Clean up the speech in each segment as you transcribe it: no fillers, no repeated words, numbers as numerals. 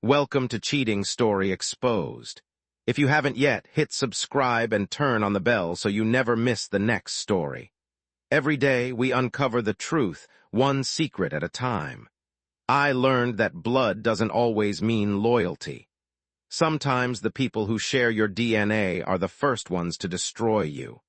Welcome to Cheating Story Exposed. If you haven't yet, hit subscribe and turn on the bell so you never miss the next story. Every day, we uncover the truth, one secret at a time. I learned that blood doesn't always mean loyalty. Sometimes the people who share your DNA are the first ones to destroy you.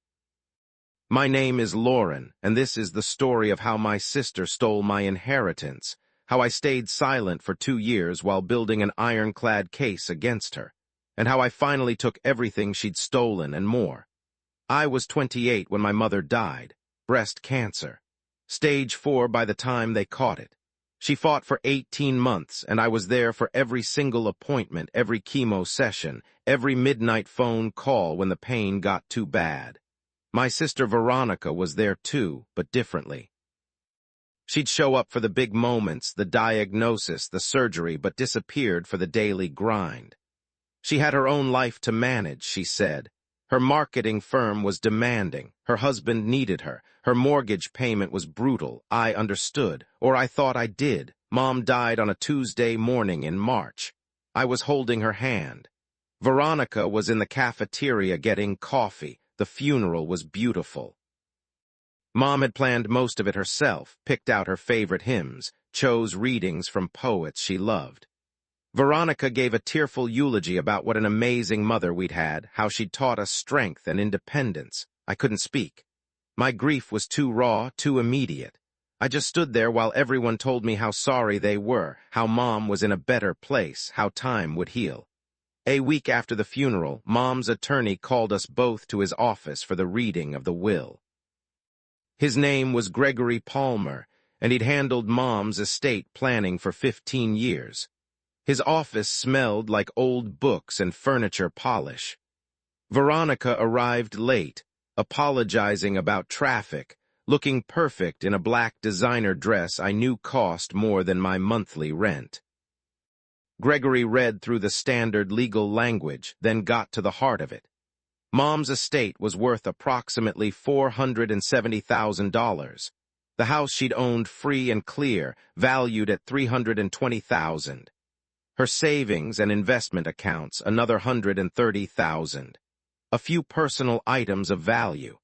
My name is Lauren, and this is the story of how my sister stole my inheritance, how I stayed silent for 2 years while building an ironclad case against her, and how I finally took everything she'd stolen and more. I was 28 when my mother died, breast cancer. Stage 4 by the time they caught it. She fought for 18 months, and I was there for every single appointment, every chemo session, every midnight phone call when the pain got too bad. My sister Veronica was there too, but differently. She'd show up for the big moments, the diagnosis, the surgery, but disappeared for the daily grind. She had her own life to manage, she said. Her marketing firm was demanding. Her husband needed her. Her mortgage payment was brutal. I understood, or I thought I did. Mom died on a Tuesday morning in March. I was holding her hand. Veronica was in the cafeteria getting coffee. The funeral was beautiful. Mom had planned most of it herself, picked out her favorite hymns, chose readings from poets she loved. Veronica gave a tearful eulogy about what an amazing mother we'd had, how she'd taught us strength and independence. I couldn't speak. My grief was too raw, too immediate. I just stood there while everyone told me how sorry they were, how Mom was in a better place, how time would heal. A week after the funeral, Mom's attorney called us both to his office for the reading of the will. His name was Gregory Palmer, and he'd handled Mom's estate planning for 15 years. His office smelled like old books and furniture polish. Veronica arrived late, apologizing about traffic, looking perfect in a black designer dress I knew cost more than my monthly rent. Gregory read through the standard legal language, then got to the heart of it. Mom's estate was worth approximately $470,000. The house she'd owned free and clear, valued at $320,000. Her savings and investment accounts, another $130,000. A few personal items of value.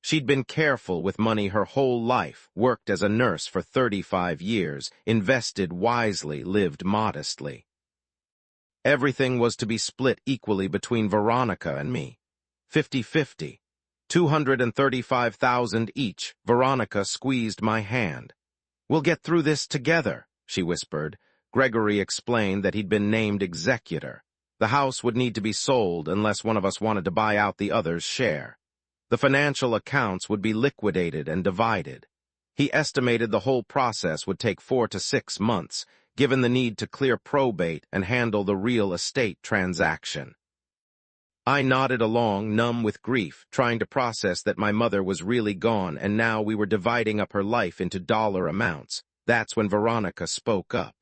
She'd been careful with money her whole life, worked as a nurse for 35 years, invested wisely, lived modestly. Everything was to be split equally between Veronica and me. 50-50. $235,000 each. Veronica squeezed my hand. "We'll get through this together," she whispered. Gregory explained that he'd been named executor. The house would need to be sold unless one of us wanted to buy out the other's share. The financial accounts would be liquidated and divided. He estimated the whole process would take 4 to 6 months, given the need to clear probate and handle the real estate transaction. I nodded along, numb with grief, trying to process that my mother was really gone and now we were dividing up her life into dollar amounts. That's when Veronica spoke up.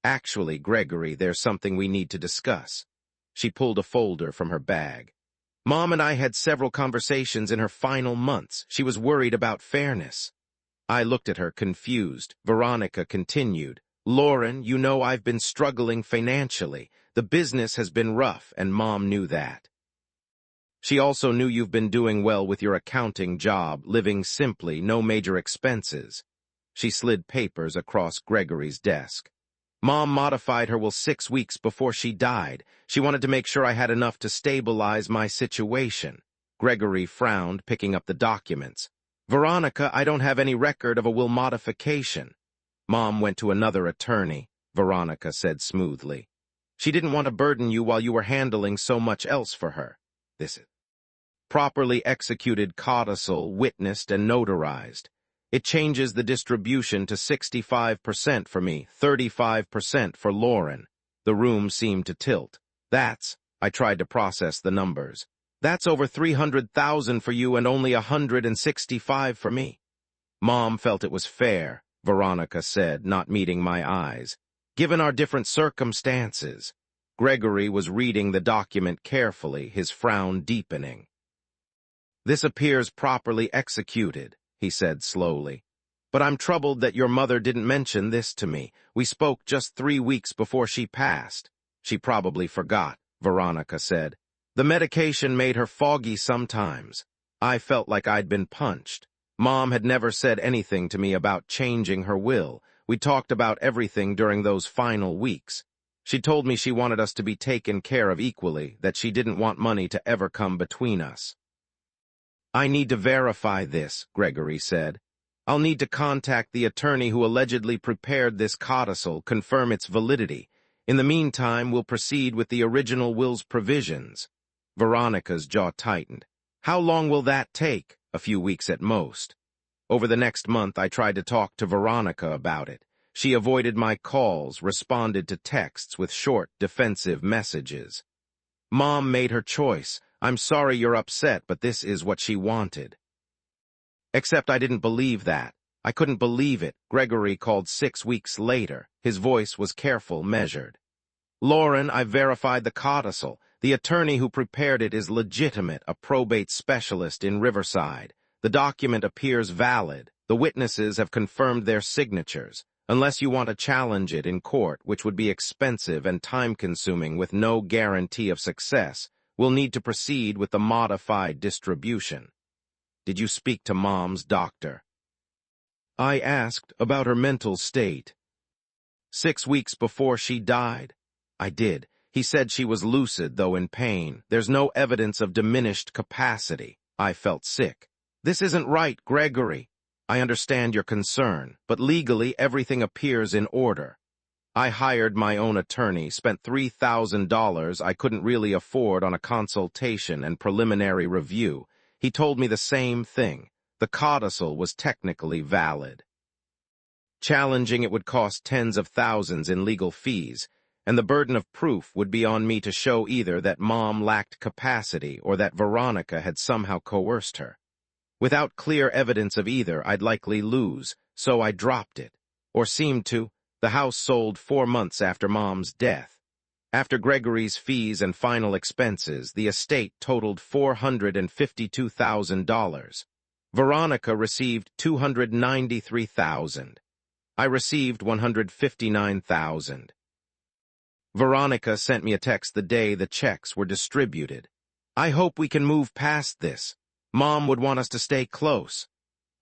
"Actually, Gregory, there's something we need to discuss." She pulled a folder from her bag. Mom and I had several conversations in her final months. She was worried about fairness. I looked at her, confused. Veronica continued. "Lauren, you know I've been struggling financially. The business has been rough, and Mom knew that. She also knew you've been doing well with your accounting job, living simply, no major expenses." She slid papers across Gregory's desk. "Mom modified her will 6 weeks before she died. She wanted to make sure I had enough to stabilize my situation." Gregory frowned, picking up the documents. "Veronica, I don't have any record of a will modification." "Mom went to another attorney," Veronica said smoothly. "She didn't want to burden you while you were handling so much else for her. This is properly executed codicil, witnessed and notarized. It changes the distribution to 65% for me, 35% for Lauren." The room seemed to tilt. I tried to process the numbers. "That's over 300,000 for you and only 165 for me." "Mom felt it was fair," Veronica said, not meeting my eyes. "Given our different circumstances." Gregory was reading the document carefully, his frown deepening. "This appears properly executed," he said slowly. "But I'm troubled that your mother didn't mention this to me. We spoke just 3 weeks before she passed." She probably forgot, Veronica said. The medication made her foggy sometimes. I felt like I'd been punched. Mom had never said anything to me about changing her will. We talked about everything during those final weeks. She told me she wanted us to be taken care of equally, that she didn't want money to ever come between us. I need to verify this, Gregory said. I'll need to contact the attorney who allegedly prepared this codicil, confirm its validity. In the meantime, we'll proceed with the original will's provisions. Veronica's jaw tightened. How long will that take? A few weeks at most. Over the next month, I tried to talk to Veronica about it. She avoided my calls, responded to texts with short, defensive messages. Mom made her choice. I'm sorry you're upset, but this is what she wanted. Except I didn't believe that. I couldn't believe it. Gregory called 6 weeks later. His voice was careful, measured. Lauren, I verified the codicil. The attorney who prepared it is legitimate, a probate specialist in Riverside. The document appears valid. The witnesses have confirmed their signatures. Unless you want to challenge it in court, which would be expensive and time-consuming with no guarantee of success, we'll need to proceed with the modified distribution. Did you speak to Mom's doctor? I asked about her mental state. 6 weeks before she died? I did. He said she was lucid, though in pain. There's no evidence of diminished capacity. I felt sick. This isn't right, Gregory. I understand your concern, but legally everything appears in order. I hired my own attorney, spent $3,000 I couldn't really afford on a consultation and preliminary review. He told me the same thing. The codicil was technically valid. Challenging it would cost tens of thousands in legal fees, and the burden of proof would be on me to show either that Mom lacked capacity or that Veronica had somehow coerced her. Without clear evidence of either, I'd likely lose, so I dropped it. Or seemed to. The house sold 4 months after Mom's death. After Gregory's fees and final expenses, the estate totaled $452,000. Veronica received $293,000. I received $159,000. Veronica sent me a text the day the checks were distributed. I hope we can move past this. Mom would want us to stay close.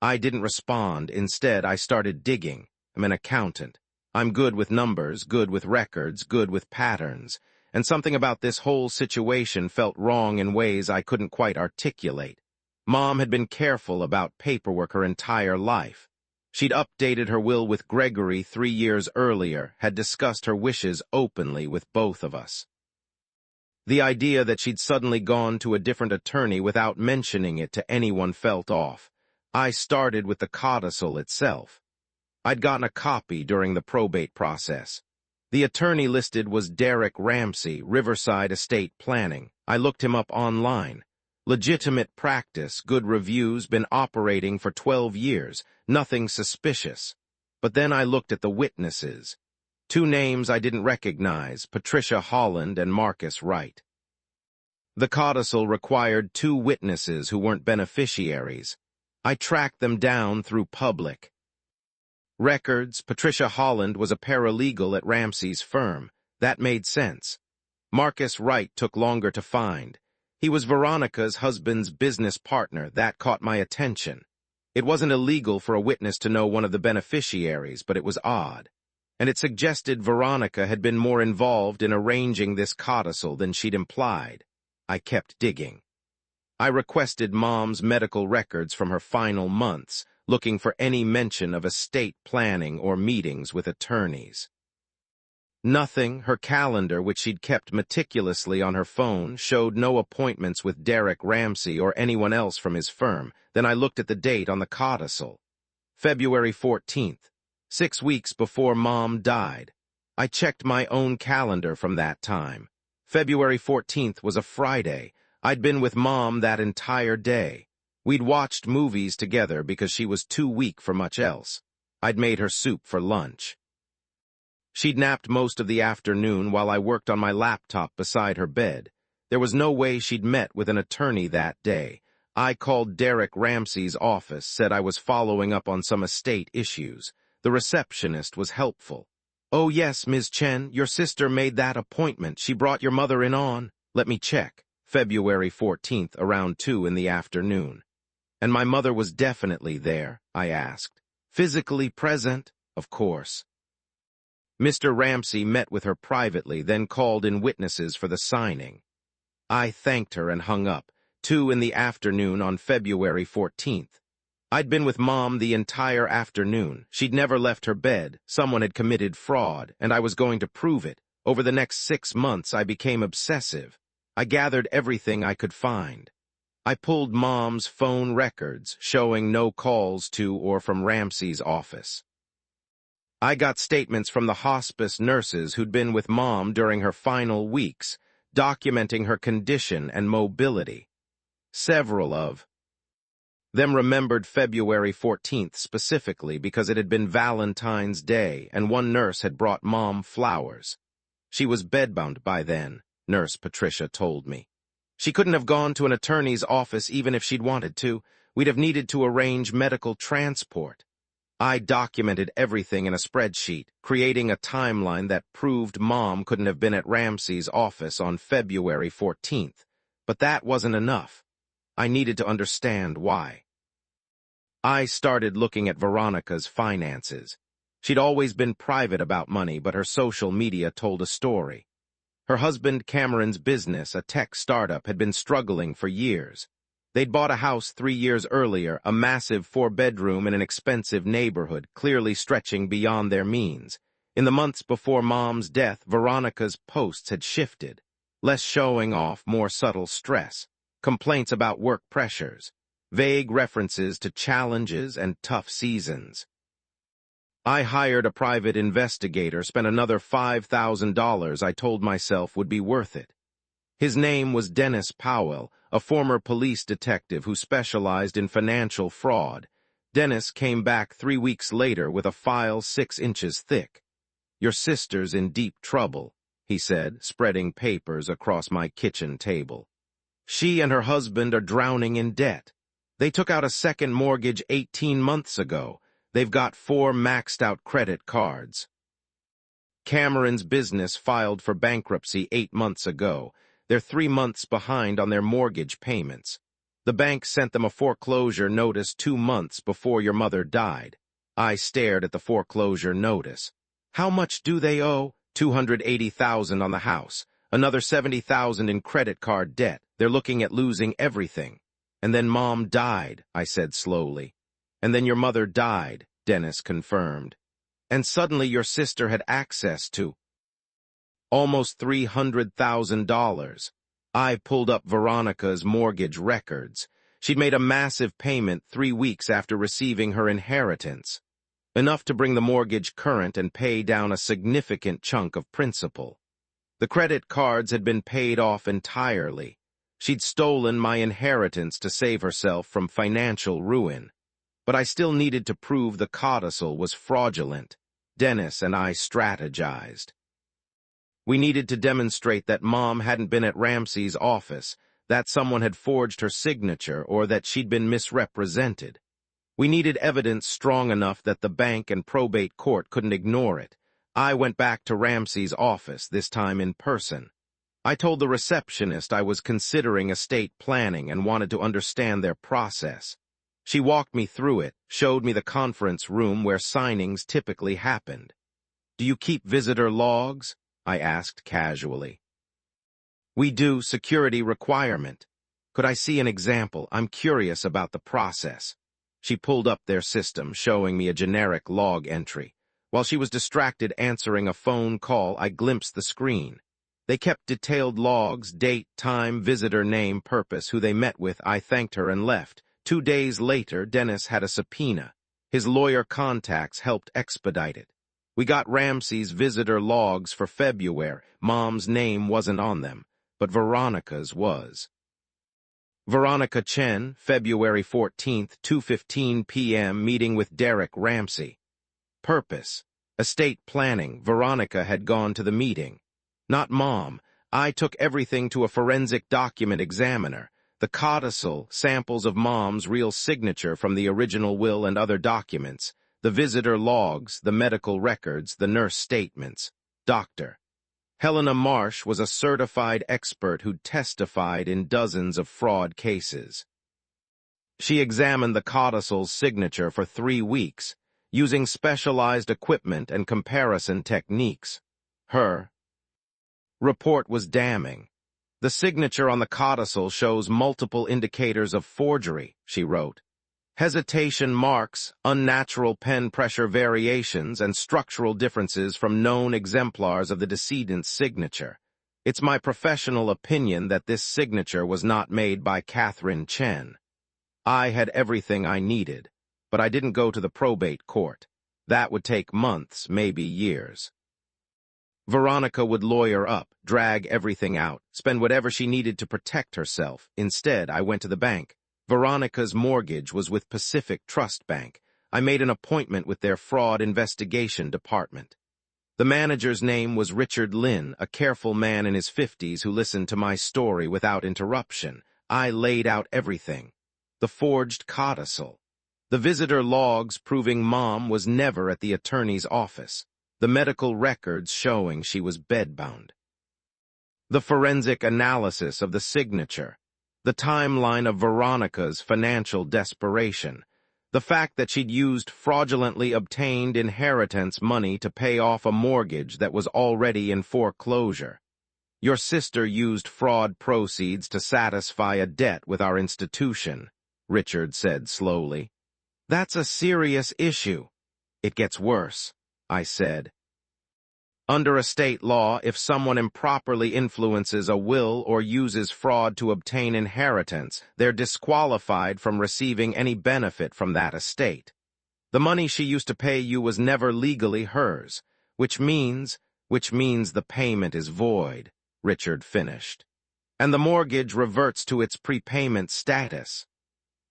I didn't respond. Instead, I started digging. I'm an accountant. I'm good with numbers, good with records, good with patterns, and something about this whole situation felt wrong in ways I couldn't quite articulate. Mom had been careful about paperwork her entire life. She'd updated her will with Gregory 3 years earlier, had discussed her wishes openly with both of us. The idea that she'd suddenly gone to a different attorney without mentioning it to anyone felt off. I started with the codicil itself. I'd gotten a copy during the probate process. The attorney listed was Derek Ramsey, Riverside Estate Planning. I looked him up online. Legitimate practice, good reviews, been operating for 12 years, nothing suspicious. But then I looked at the witnesses. 2 names I didn't recognize, Patricia Holland and Marcus Wright. The codicil required 2 witnesses who weren't beneficiaries. I tracked them down through public records. Patricia Holland was a paralegal at Ramsey's firm. That made sense. Marcus Wright took longer to find. He was Veronica's husband's business partner. That caught my attention. It wasn't illegal for a witness to know one of the beneficiaries, but it was odd. And it suggested Veronica had been more involved in arranging this codicil than she'd implied. I kept digging. I requested Mom's medical records from her final months, looking for any mention of estate planning or meetings with attorneys. Nothing. Her calendar, which she'd kept meticulously on her phone, showed no appointments with Derek Ramsey or anyone else from his firm. Then I looked at the date on the codicil. February 14th, 6 weeks before Mom died. I checked my own calendar from that time. February 14th was a Friday. I'd been with Mom that entire day. We'd watched movies together because she was too weak for much else. I'd made her soup for lunch. She'd napped most of the afternoon while I worked on my laptop beside her bed. There was no way she'd met with an attorney that day. I called Derek Ramsey's office, said I was following up on some estate issues. The receptionist was helpful. "Oh yes, Ms. Chen, your sister made that appointment. She brought your mother in on, let me check, February 14th, around 2 in the afternoon. And my mother was definitely there," I asked. "Physically present?" "Of course." Mr. Ramsey met with her privately, then called in witnesses for the signing. I thanked her and hung up, 2 in the afternoon on February 14th. I'd been with Mom the entire afternoon. She'd never left her bed. Someone had committed fraud, and I was going to prove it. Over the next 6 months, I became obsessive. I gathered everything I could find. I pulled Mom's phone records, showing no calls to or from Ramsey's office. I got statements from the hospice nurses who'd been with Mom during her final weeks, documenting her condition and mobility. Several of them remembered February 14th specifically because it had been Valentine's Day and one nurse had brought Mom flowers. She was bedbound by then, Nurse Patricia told me. She couldn't have gone to an attorney's office even if she'd wanted to. We'd have needed to arrange medical transport. I documented everything in a spreadsheet, creating a timeline that proved Mom couldn't have been at Ramsey's office on February 14th. But that wasn't enough. I needed to understand why. I started looking at Veronica's finances. She'd always been private about money, but her social media told a story. Her husband Cameron's business, a tech startup, had been struggling for years. They'd bought a house 3 years earlier, a massive 4-bedroom in an expensive neighborhood, clearly stretching beyond their means. In the months before Mom's death, Veronica's posts had shifted. Less showing off, more subtle stress. Complaints about work pressures. Vague references to challenges and tough seasons. I hired a private investigator, spent another $5,000 I told myself would be worth it. His name was Dennis Powell, a former police detective who specialized in financial fraud. Dennis came back 3 weeks later with a file 6 inches thick. "Your sister's in deep trouble," he said, spreading papers across my kitchen table. "She and her husband are drowning in debt. They took out a second mortgage 18 months ago. They've got 4 maxed-out credit cards. Cameron's business filed for bankruptcy 8 months ago. They're 3 months behind on their mortgage payments. The bank sent them a foreclosure notice 2 months before your mother died." I stared at the foreclosure notice. "How much do they owe?" $280,000 on the house. Another $70,000 in credit card debt. They're looking at losing everything. "And then Mom died," I said slowly. "And then your mother died," Dennis confirmed. "And suddenly your sister had access to almost $300,000. I pulled up Veronica's mortgage records. She'd made a massive payment 3 weeks after receiving her inheritance, enough to bring the mortgage current and pay down a significant chunk of principal. The credit cards had been paid off entirely. She'd stolen my inheritance to save herself from financial ruin. But I still needed to prove the codicil was fraudulent. Dennis and I strategized. We needed to demonstrate that Mom hadn't been at Ramsey's office, that someone had forged her signature, or that she'd been misrepresented. We needed evidence strong enough that the bank and probate court couldn't ignore it. I went back to Ramsey's office, this time in person. I told the receptionist I was considering estate planning and wanted to understand their process. She walked me through it, showed me the conference room where signings typically happened. "Do you keep visitor logs?" I asked casually. "We do, security requirement." "Could I see an example? I'm curious about the process." She pulled up their system, showing me a generic log entry. While she was distracted answering a phone call, I glimpsed the screen. They kept detailed logs, date, time, visitor name, purpose, who they met with. I thanked her and left. 2 days later, Dennis had a subpoena. His lawyer contacts helped expedite it. We got Ramsey's visitor logs for February. Mom's name wasn't on them, but Veronica's was. Veronica Chen, February 14th, 2:15 p.m., meeting with Derek Ramsey. Purpose: estate planning. Veronica had gone to the meeting. Not Mom. I took everything to a forensic document examiner. The codicil, samples of Mom's real signature from the original will and other documents, The visitor logs, the medical records, the nurse statements. Doctor. Helena Marsh was a certified expert who testified in dozens of fraud cases. She examined the codicil's signature for 3 weeks, using specialized equipment and comparison techniques. Her report was damning. The signature on the codicil shows multiple indicators of forgery, she wrote. Hesitation marks, unnatural pen pressure variations, and structural differences from known exemplars of the decedent's signature. It's my professional opinion that this signature was not made by Catherine Chen. I had everything I needed, but I didn't go to the probate court. That would take months, maybe years. Veronica would lawyer up, drag everything out, spend whatever she needed to protect herself. Instead, I went to the bank. Veronica's mortgage was with Pacific Trust Bank. I made an appointment with their fraud investigation department. The manager's name was Richard Lynn, a careful man in his 50s who listened to my story without interruption. I laid out everything. The forged codicil. The visitor logs proving Mom was never at the attorney's office. The medical records showing she was bedbound. The forensic analysis of the signature. The timeline of Veronica's financial desperation. The fact that she'd used fraudulently obtained inheritance money to pay off a mortgage that was already in foreclosure. Your sister used fraud proceeds to satisfy a debt with our institution, Richard said slowly. That's a serious issue. It gets worse, I said. Under a state law, if someone improperly influences a will or uses fraud to obtain inheritance, they're disqualified from receiving any benefit from that estate. The money she used to pay you was never legally hers, which means the payment is void, Richard finished. And the mortgage reverts to its prepayment status,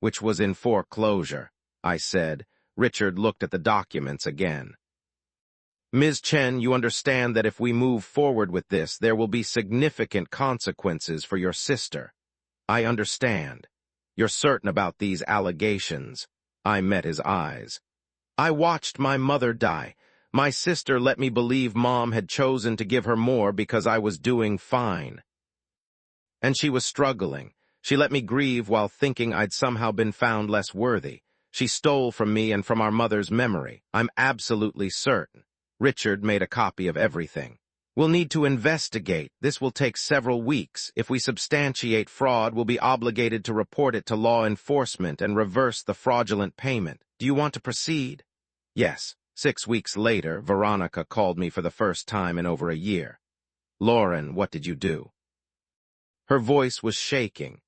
which was in foreclosure, I said. Richard looked at the documents again. Ms. Chen, you understand that if we move forward with this, there will be significant consequences for your sister. I understand. You're certain about these allegations. I met his eyes. I watched my mother die. My sister let me believe Mom had chosen to give her more because I was doing fine. And she was struggling. She let me grieve while thinking I'd somehow been found less worthy. She stole from me and from our mother's memory. I'm absolutely certain. Richard made a copy of everything. We'll need to investigate. This will take several weeks. If we substantiate fraud, we'll be obligated to report it to law enforcement and reverse the fraudulent payment. Do you want to proceed? Yes. 6 weeks later, Veronica called me for the first time in over a year. Lauren, what did you do? Her voice was shaking.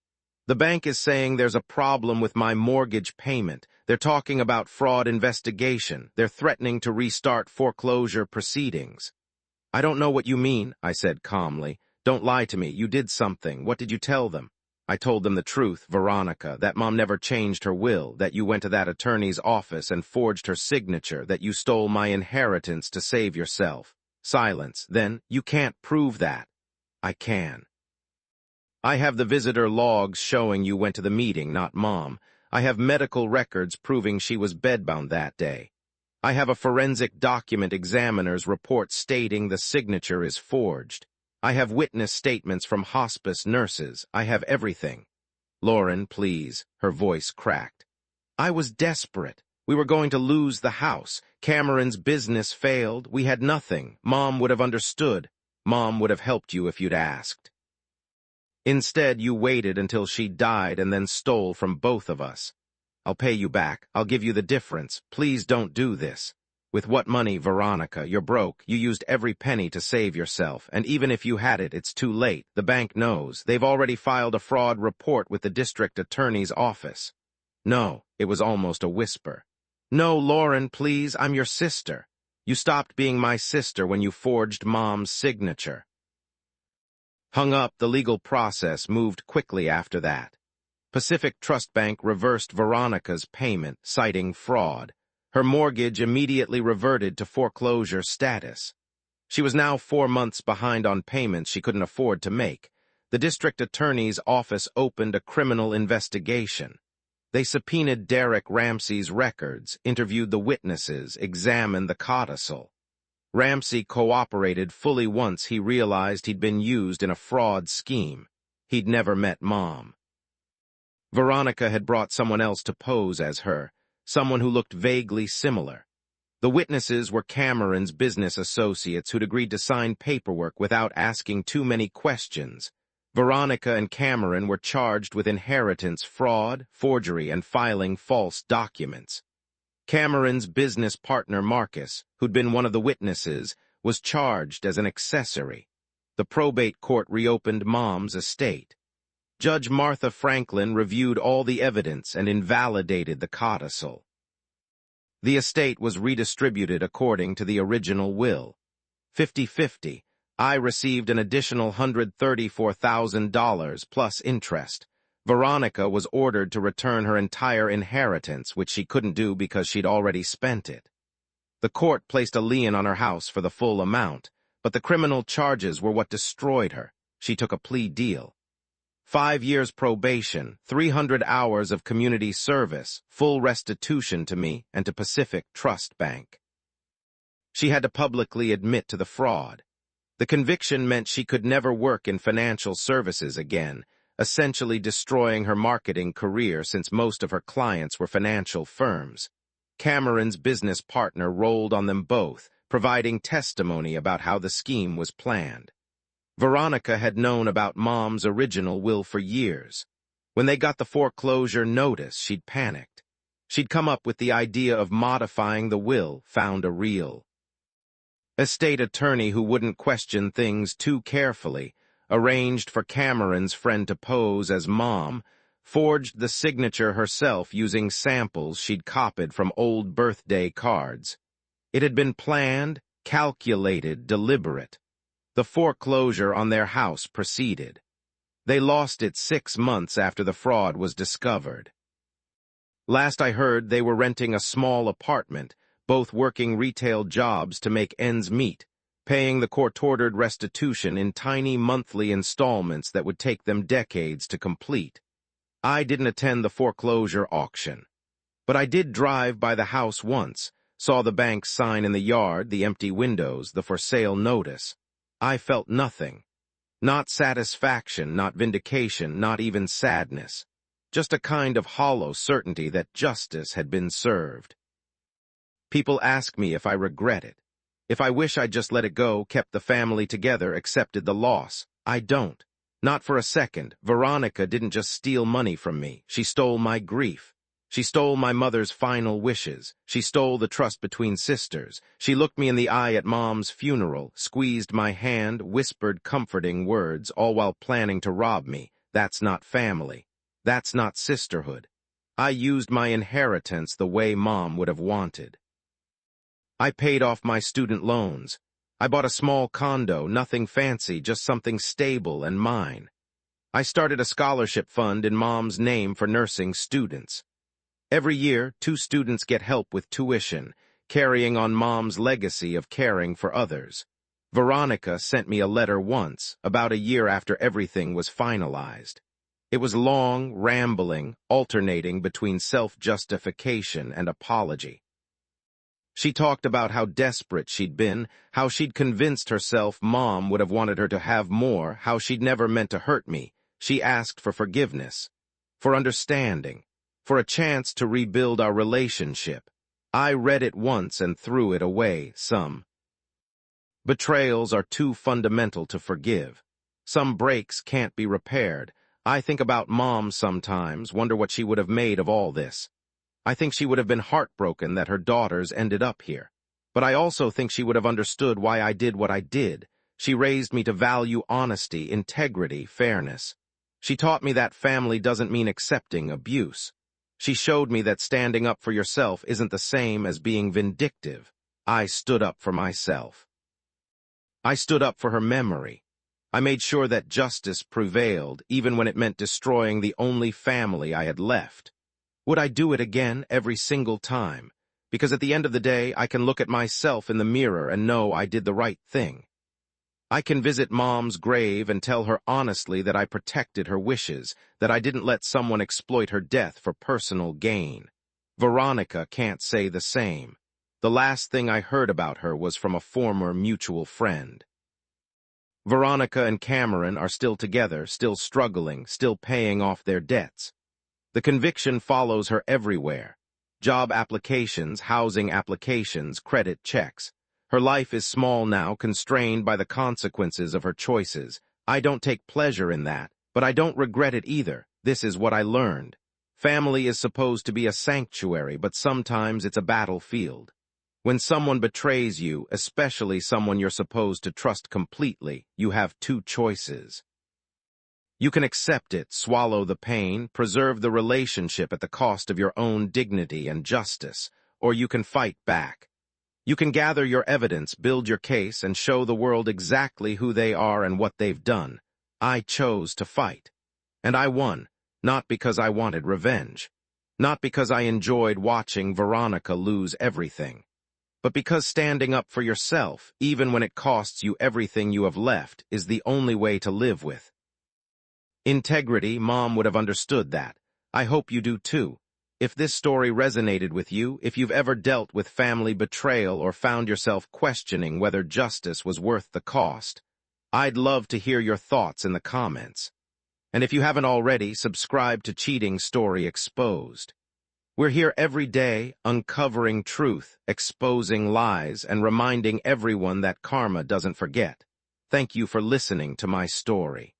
The bank is saying there's a problem with my mortgage payment. They're talking about fraud investigation. They're threatening to restart foreclosure proceedings. I don't know what you mean, I said calmly. Don't lie to me. You did something. What did you tell them? I told them the truth, Veronica, that Mom never changed her will, that you went to that attorney's office and forged her signature, that you stole my inheritance to save yourself. Silence. Then, you can't prove that. I can. I have the visitor logs showing you went to the meeting, not Mom. I have medical records proving she was bedbound that day. I have a forensic document examiner's report stating the signature is forged. I have witness statements from hospice nurses. I have everything. Lauren, please. Her voice cracked. I was desperate. We were going to lose the house. Cameron's business failed. We had nothing. Mom would have understood. Mom would have helped you if you'd asked. Instead, you waited until she died and then stole from both of us. I'll pay you back. I'll give you the difference. Please don't do this. With what money, Veronica? You're broke. You used every penny to save yourself, and even if you had it, it's too late. The bank knows. They've already filed a fraud report with the district attorney's office. No, it was almost a whisper. No, Lauren, please, I'm your sister. You stopped being my sister when you forged Mom's signature. Hung up, the legal process moved quickly after that. Pacific Trust Bank reversed Veronica's payment, citing fraud. Her mortgage immediately reverted to foreclosure status. She was now 4 months behind on payments she couldn't afford to make. The district attorney's office opened a criminal investigation. They subpoenaed Derek Ramsey's records, interviewed the witnesses, examined the codicil. Ramsey cooperated fully once he realized he'd been used in a fraud scheme. He'd never met Mom. Veronica had brought someone else to pose as her, someone who looked vaguely similar. The witnesses were Cameron's business associates who'd agreed to sign paperwork without asking too many questions. Veronica and Cameron were charged with inheritance fraud, forgery, and filing false documents. Cameron's business partner Marcus, who'd been one of the witnesses, was charged as an accessory. The probate court reopened Mom's estate. Judge Martha Franklin reviewed all the evidence and invalidated the codicil. The estate was redistributed according to the original will. 50-50. I received an additional $134,000 plus interest. Veronica was ordered to return her entire inheritance, which she couldn't do because she'd already spent it. The court placed a lien on her house for the full amount, but the criminal charges were what destroyed her. She took a plea deal. 5 years probation, 300 hours of community service, full restitution to me and to Pacific Trust Bank. She had to publicly admit to the fraud. The conviction meant she could never work in financial services again, essentially destroying her marketing career since most of her clients were financial firms. Cameron's business partner rolled on them both, providing testimony about how the scheme was planned. Veronica had known about Mom's original will for years. When they got the foreclosure notice, she'd panicked. She'd come up with the idea of modifying the will, found a real estate attorney who wouldn't question things too carefully, arranged for Cameron's friend to pose as Mom, forged the signature herself using samples she'd copied from old birthday cards. It had been planned, calculated, deliberate. The foreclosure on their house proceeded. They lost it 6 months after the fraud was discovered. Last I heard, they were renting a small apartment, both working retail jobs to make ends meet, paying the court-ordered restitution in tiny monthly installments that would take them decades to complete. I didn't attend the foreclosure auction, but I did drive by the house once, saw the bank's sign in the yard, the empty windows, the for sale notice. I felt nothing. Not satisfaction, not vindication, not even sadness. Just a kind of hollow certainty that justice had been served. People ask me if I regret it. If I wish I'd just let it go, kept the family together, accepted the loss. I don't. Not for a second. Veronica didn't just steal money from me. She stole my grief. She stole my mother's final wishes. She stole the trust between sisters. She looked me in the eye at Mom's funeral, squeezed my hand, whispered comforting words, all while planning to rob me. That's not family. That's not sisterhood. I used my inheritance the way Mom would have wanted. I paid off my student loans. I bought a small condo, nothing fancy, just something stable and mine. I started a scholarship fund in Mom's name for nursing students. Every year, 2 students get help with tuition, carrying on Mom's legacy of caring for others. Veronica sent me a letter once, about a year after everything was finalized. It was long, rambling, alternating between self-justification and apology. She talked about how desperate she'd been, how she'd convinced herself Mom would have wanted her to have more, how she'd never meant to hurt me. She asked for forgiveness, for understanding, for a chance to rebuild our relationship. I read it once and threw it away, some. Betrayals are too fundamental to forgive. Some breaks can't be repaired. I think about Mom sometimes, wonder what she would have made of all this. I think she would have been heartbroken that her daughters ended up here. But I also think she would have understood why I did what I did. She raised me to value honesty, integrity, fairness. She taught me that family doesn't mean accepting abuse. She showed me that standing up for yourself isn't the same as being vindictive. I stood up for myself. I stood up for her memory. I made sure that justice prevailed, even when it meant destroying the only family I had left. Would I do it again every single time? Because at the end of the day, I can look at myself in the mirror and know I did the right thing. I can visit Mom's grave and tell her honestly that I protected her wishes, that I didn't let someone exploit her death for personal gain. Veronica can't say the same. The last thing I heard about her was from a former mutual friend. Veronica and Cameron are still together, still struggling, still paying off their debts. The conviction follows her everywhere. Job applications, housing applications, credit checks. Her life is small now, constrained by the consequences of her choices. I don't take pleasure in that, but I don't regret it either. This is what I learned. Family is supposed to be a sanctuary, but sometimes it's a battlefield. When someone betrays you, especially someone you're supposed to trust completely, you have two choices. You can accept it, swallow the pain, preserve the relationship at the cost of your own dignity and justice, or you can fight back. You can gather your evidence, build your case, and show the world exactly who they are and what they've done. I chose to fight. And I won, not because I wanted revenge, not because I enjoyed watching Veronica lose everything, but because standing up for yourself, even when it costs you everything you have left, is the only way to live with. Integrity, Mom would have understood that. I hope you do too. If this story resonated with you, if you've ever dealt with family betrayal or found yourself questioning whether justice was worth the cost, I'd love to hear your thoughts in the comments. And if you haven't already, subscribe to Cheating Story Exposed. We're here every day, uncovering truth, exposing lies, and reminding everyone that karma doesn't forget. Thank you for listening to my story.